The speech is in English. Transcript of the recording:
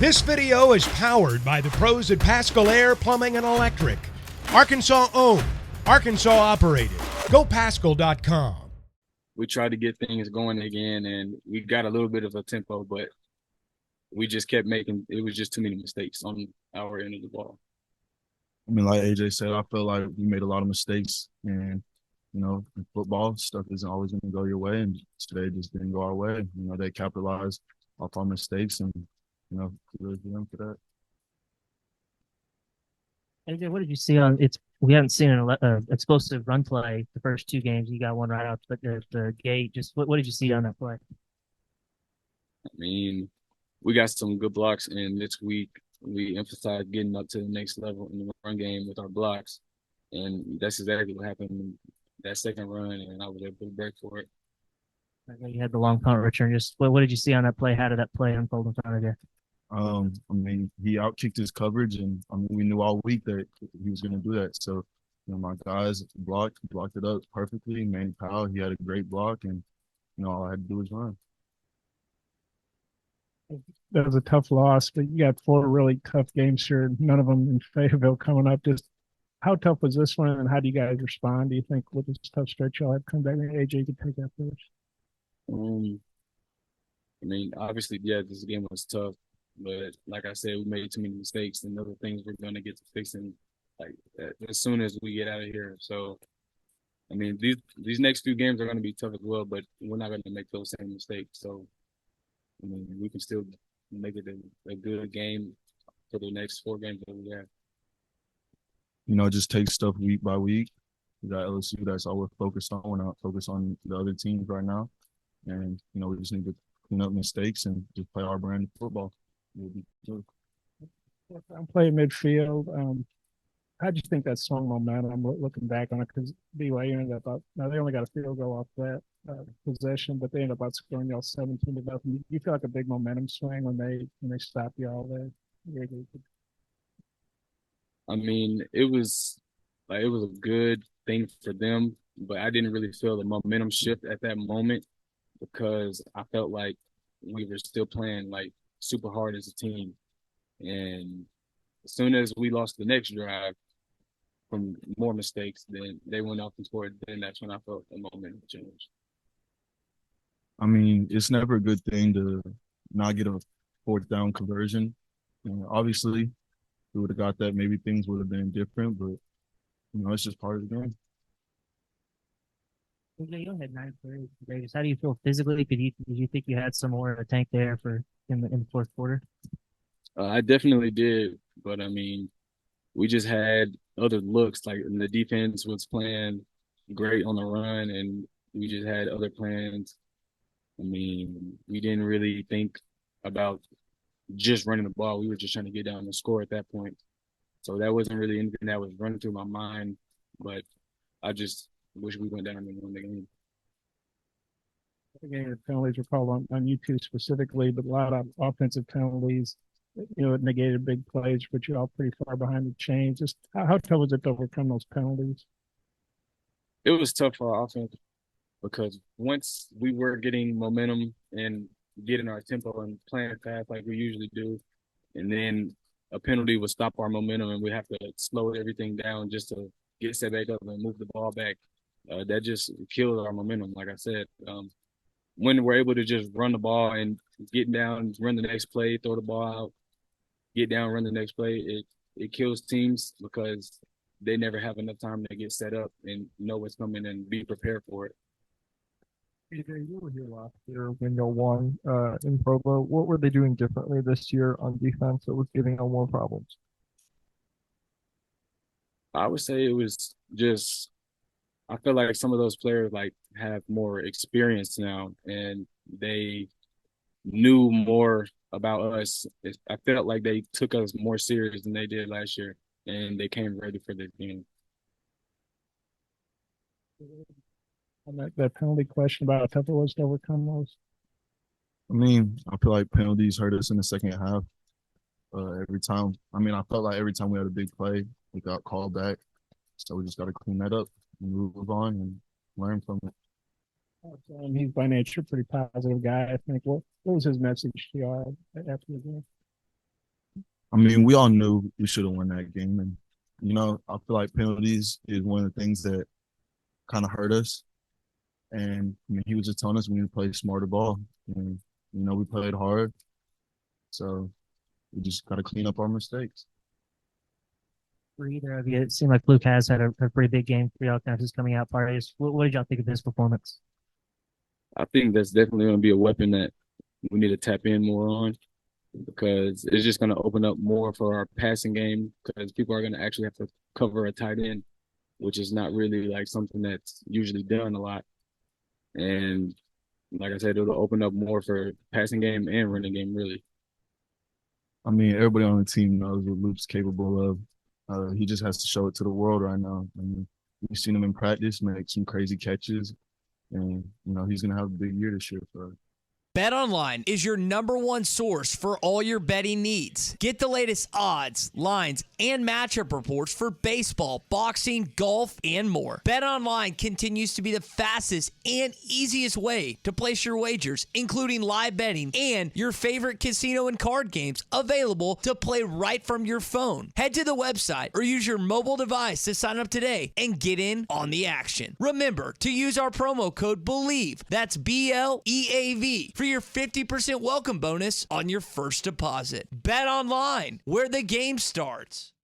This video is powered by the pros at Pascal Air Plumbing and Electric. Arkansas owned, Arkansas operated. GoPascal.com. We tried to get things going again, and we got a little bit of a tempo, but we just kept making – it was just too many mistakes on our end of the ball. I mean, like AJ said, I feel like we made a lot of mistakes, and in football, stuff isn't always going to go your way, and today just didn't go our way. They capitalized off our mistakes, and kudos to them for that. AJ, what did you see on it's? We haven't seen an explosive run play the first two games. You got one right out the gate. Just what did you see on that play? I mean, we got some good blocks, and this week we emphasized getting up to the next level in the run game with our blocks, and that's exactly what happened that second run, and I was able to break for it. I know you had the long punt return. Just what did you see on that play? How did that play unfold in front of you? I mean, he outkicked his coverage, and we knew all week that he was going to do that. So, my guys blocked it up perfectly. Manny Powell, he had a great block, and all I had to do was run. That was a tough loss, but you got 4 really tough games here, none of them in Fayetteville coming up. Just how tough was this one, and how do you guys respond, do you think, with this tough stretch y'all have come back? AJ, you can take that first. I mean, obviously, yeah, this game was tough, but like I said, we made too many mistakes, and other things we're going to get to fixing like as soon as we get out of here. So, I mean, these next few games are going to be tough as well, but we're not going to make those same mistakes. So, I mean, we can still make it a good game for the next 4 games that we have. Just take stuff week by week. We got LSU, that's all we're focused on. We're not focused on the other teams right now. And, we just need to clean up mistakes and just play our brand of football. We'll be good. I'm playing midfield. How do you think that swung momentum looking back on it? Because BYU ended up – now they only got a field goal off that possession, but they ended up outscoring y'all 17-0. Do you feel like a big momentum swing when they stopped y'all there? I mean, it was a good thing for them, but I didn't really feel the momentum shift at that moment because I felt like we were still playing like super hard as a team. And as soon as we lost the next drive from more mistakes, then they went off and scored. Then that's when I felt the momentum change. I mean, it's never a good thing to not get a 4th down conversion. Obviously, we would have got that, maybe things would have been different, but it's just part of the game. You only had 9 plays today. How do you feel physically? Did you think you had some more of a tank there in the fourth quarter? I definitely did, but I mean, we just had other looks. Like the defense was playing great on the run, and we just had other plans. I mean, we didn't really think about just running the ball. We were just trying to get down and score at that point. So that wasn't really anything that was running through my mind, but I just wish we went down and won the game. Again, the penalties were called on you two specifically, but a lot of offensive penalties. It negated big plays, but you're all pretty far behind the chains. Just how tough was it to overcome those penalties? It was tough for our offense because once we were getting momentum and getting our tempo and playing fast like we usually do, and then a penalty would stop our momentum and we have to slow everything down just to get set back up and move the ball back. That just killed our momentum, like I said. When we're able to just run the ball and get down, run the next play, throw the ball out, get down, run the next play, it kills teams because they never have enough time to get set up and know what's coming and be prepared for it. AJ, you were here last year when y'all won in Provo. What were they doing differently this year on defense that was giving y'all more problems? I would say it was just I feel like some of those players like have more experience now and they knew more about us. I felt like they took us more serious than they did last year, and they came ready for this game. On that penalty question about how tough it was to overcome those? I mean, I feel like penalties hurt us in the second half. Every time. I mean, I felt like every time we had a big play, we got called back. So we just got to clean that up and move on and learn from it. He's by nature a pretty positive guy, I think. What was his message to you after the game? I mean, we all knew we should have won that game, and I feel like penalties is one of the things that kind of hurt us. And he was just telling us we need to play smarter ball, and we played hard, so we just got to clean up our mistakes. For either of you, it seemed like Luke has had a pretty big game for y'all, kind of just coming out parties. What did y'all think of his performance? I think that's definitely going to be a weapon that we need to tap in more on, because it's just going to open up more for our passing game, because people are going to actually have to cover a tight end, which is not really like something that's usually done a lot. And like I said, it'll open up more for passing game and running game, really. I mean, everybody on the team knows what Luke's capable of. He just has to show it to the world right now. I mean, we've seen him in practice make some crazy catches, and he's gonna have a big year this year for us. BetOnline is your #1 source for all your betting needs. Get the latest odds, lines, and matchup reports for baseball, boxing, golf, and more. BetOnline continues to be the fastest and easiest way to place your wagers, including live betting and your favorite casino and card games available to play right from your phone. Head to the website or use your mobile device to sign up today and get in on the action. Remember to use our promo code BELIEVE, that's BLEAV, for your 50% welcome bonus on your first deposit. Bet online, where the game starts.